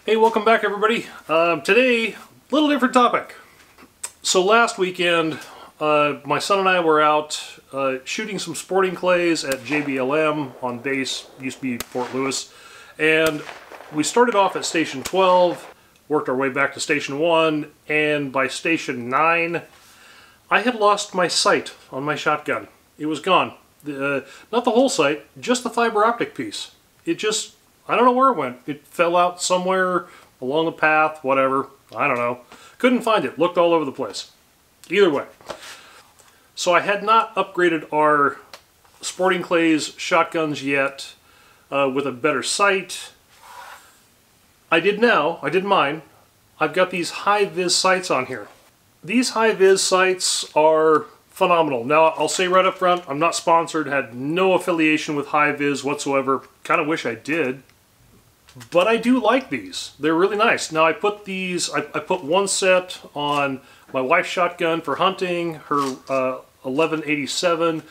Hey, welcome back everybody. Today, a little different topic. So last weekend, my son and I were out shooting some sporting clays at JBLM on base, used to be Fort Lewis, and we started off at Station 12, worked our way back to Station 1, and by Station 9, I had lost my sight on my shotgun. It was gone. Not the whole sight, just the fiber optic piece. It just, I don't know where it went. It fell out somewhere along the path, whatever. I don't know. Couldn't find it. Looked all over the place. Either way. So I had not upgraded our sporting clays shotguns yet with a better sight. I did now. I did mine. I've got these HI VIZ sights on here. These HI VIZ sights are phenomenal. Now, I'll say right up front, I'm not sponsored, had no affiliation with HI VIZ whatsoever. Kind of wish I did. But I do like these. They're really nice. Now I put these, I put one set on my wife's shotgun for hunting, her 1187.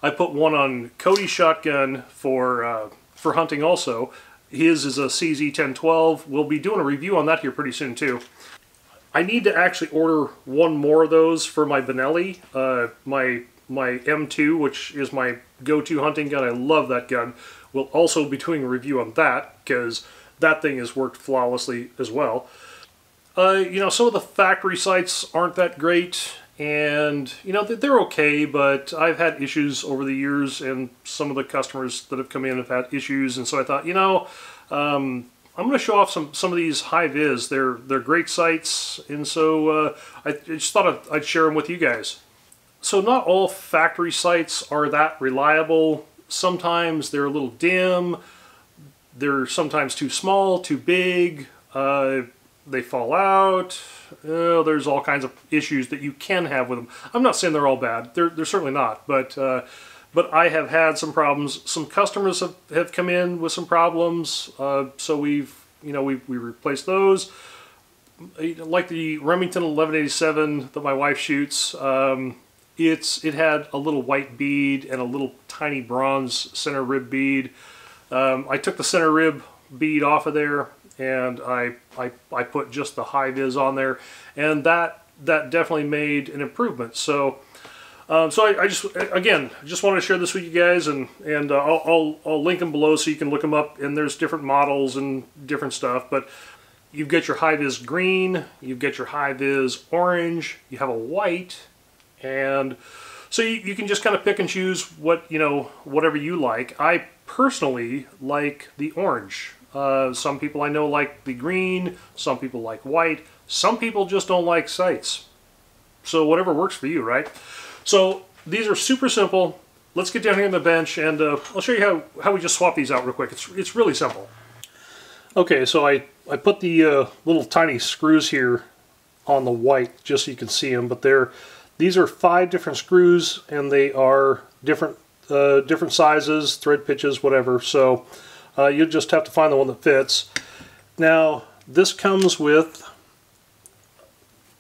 I put one on Cody's shotgun for hunting also. His is a CZ 1012. We'll be doing a review on that here pretty soon too. I need to actually order one more of those for my Benelli, my M2, which is my go-to hunting gun. I love that gun. We'll also be doing a review on that because that thing has worked flawlessly as well. You know, some of the factory sights aren't that great, and you know, they're okay, but I've had issues over the years, and some of the customers that have come in have had issues, and so I thought, you know, I'm going to show off some of these HI VIZ. They're great sights, and so I just thought I'd share them with you guys. So not all factory sights are that reliable. Sometimes they're a little dim, they're sometimes too small, too big, they fall out, there's all kinds of issues that you can have with them. I'm not saying they're all bad, they're certainly not, but I have had some problems. Some customers have come in with some problems, so we replaced those. Like the Remington 1187 that my wife shoots, it had a little white bead and a little tiny bronze center rib bead. I took the center rib bead off of there, and I put just the HI VIZ on there, and that definitely made an improvement. So I just wanted to share this with you guys, and I'll link them below so you can look them up. And there's different models and different stuff, but you've got your HI VIZ green, you've got your HI VIZ orange, you have a white. And so you can just kind of pick and choose whatever you like. I personally like the orange. Some people I know like the green, some people like white, some people just don't like sights. So whatever works for you, right? So these are super simple. Let's get down here on the bench, and I'll show you how we just swap these out real quick. It's really simple. Okay, so I put the little tiny screws here on the white just so you can see them, but these are 5 different screws, and they are different sizes, thread pitches, whatever. So you just have to find the one that fits. Now this comes with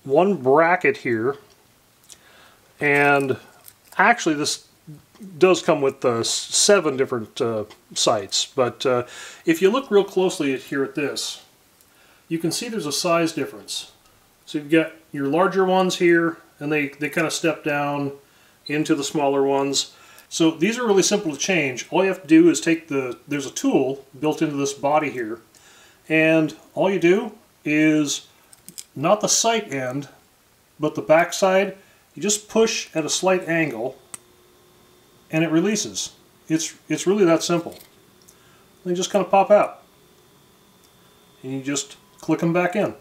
one bracket here, and actually this does come with 7 different sights. But if you look real closely here at this, you can see there's a size difference. So you've got your larger ones here, and they kind of step down into the smaller ones. So these are really simple to change. All you have to do is there's a tool built into this body here, and all you do is, not the sight end, but the back side, you just push at a slight angle, and it releases. It's really that simple. They just kind of pop out, and you just click them back in.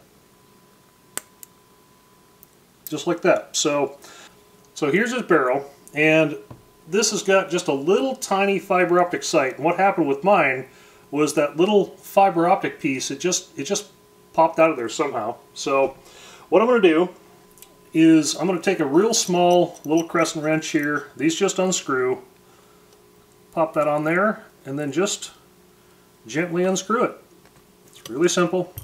Just like that. So here's his barrel, and this has got just a little tiny fiber optic sight. And what happened with mine was that little fiber optic piece, it just popped out of there somehow. So what I'm going to do is I'm going to take a real small little crescent wrench here. These just unscrew. Pop that on there, and then just gently unscrew it. It's really simple.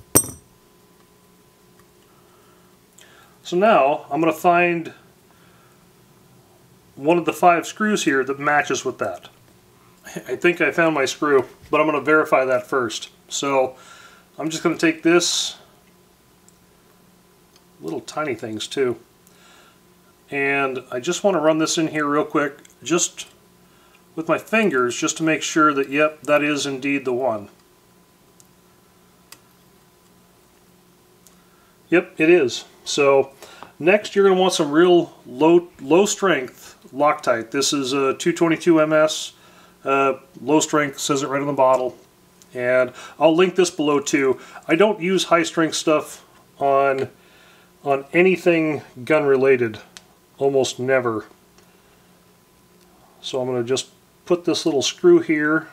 So now I'm going to find one of the 5 screws here that matches with that. I think I found my screw, but I'm going to verify that first. So I'm just going to take this, little tiny things too, and I just want to run this in here real quick, just with my fingers, just to make sure that, yep, that is indeed the one. Yep, it is. So next you're going to want some real low strength Loctite. This is a 222 MS, low strength, says it right on the bottle. And I'll link this below too. I don't use high strength stuff on anything gun related, almost never. So I'm going to just put this little screw here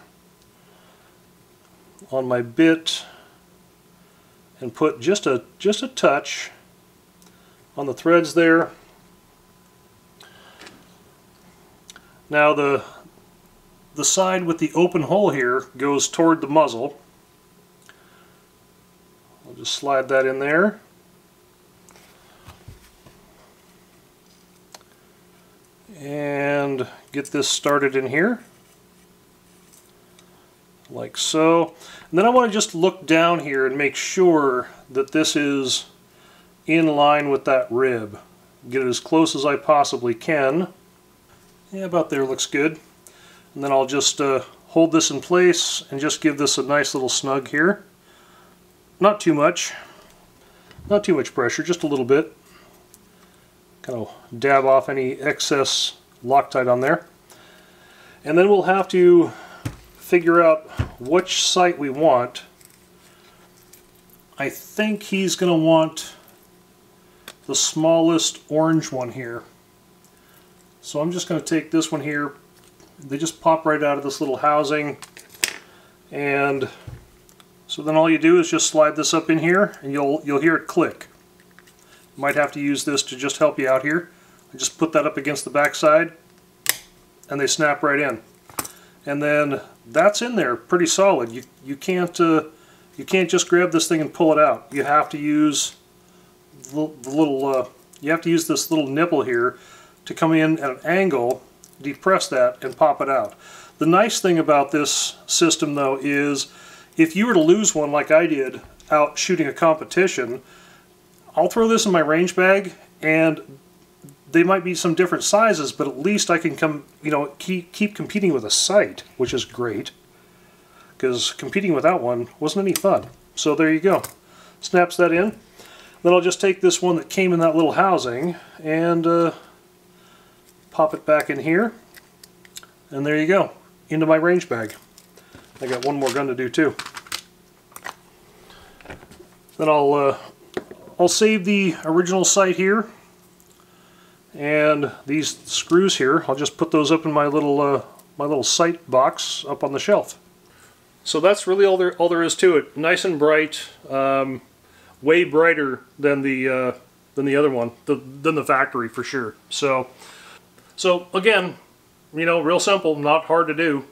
on my bit and put just a touch on the threads there. Now the side with the open hole here goes toward the muzzle. I'll just slide that in there. And get this started in here, like so. And then I want to just look down here and make sure that this is in line with that rib. Get it as close as I possibly can. Yeah, about there looks good. And then I'll just hold this in place and just give this a nice little snug here. Not too much. Not too much pressure, just a little bit. Kind of dab off any excess Loctite on there. And then we'll have to figure out which sight we want. I think he's going to want the smallest orange one here. So I'm just going to take this one here. They just pop right out of this little housing. And so then all you do is just slide this up in here and you'll hear it click. You might have to use this to just help you out here. I just put that up against the back side and they snap right in. And then that's in there pretty solid. You can't just grab this thing and pull it out. You have to use you have to use this little nipple here to come in at an angle, depress that, and pop it out. The nice thing about this system though is if you were to lose one like I did out shooting a competition, I'll throw this in my range bag and they might be some different sizes, but at least I can keep competing with a sight, which is great, because competing without one wasn't any fun. So there you go. Snaps that in. Then I'll just take this one that came in that little housing and pop it back in here, and there you go, into my range bag. I got one more gun to do too. Then I'll save the original sight here, and these screws here, I'll just put those up in my little sight box up on the shelf. So that's really all there is to it. Nice and bright, way brighter than the other one, than the factory for sure. So again, real simple, not hard to do.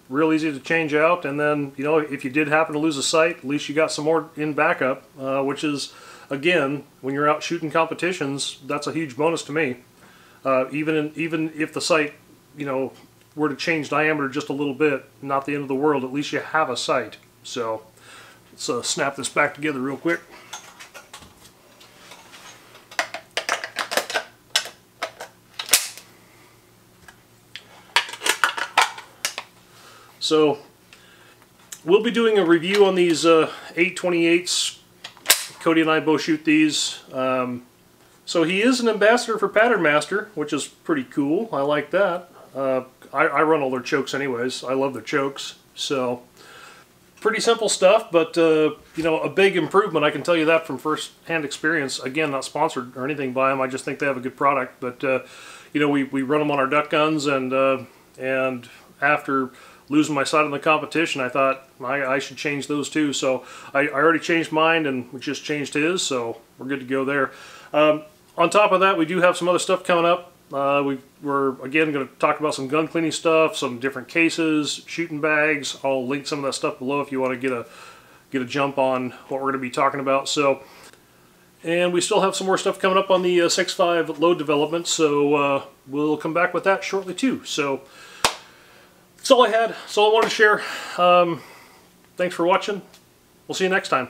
Real easy to change out, and then if you did happen to lose a sight, at least you got some more in backup, which is, again, when you're out shooting competitions, that's a huge bonus to me. Even if the sight were to change diameter just a little bit, not the end of the world, at least you have a sight. So let's snap this back together real quick. So we'll be doing a review on these 828s. Cody and I both shoot these. So he is an ambassador for Pattern Master, which is pretty cool. I like that. I run all their chokes anyways. I love their chokes. So pretty simple stuff, but a big improvement. I can tell you that from first-hand experience. Again, not sponsored or anything by them. I just think they have a good product. But we run them on our duck guns, and after losing my sight in the competition, I thought I should change those too. So I already changed mine, and we just changed his, so we're good to go there. On top of that, we do have some other stuff coming up. We're again going to talk about some gun cleaning stuff, some different cases, shooting bags. I'll link some of that stuff below if you want to get a jump on what we're going to be talking about. So, and we still have some more stuff coming up on the 6.5 load development, so we'll come back with that shortly too. So that's all I had. That's all I wanted to share. Thanks for watching. We'll We'll see you next time.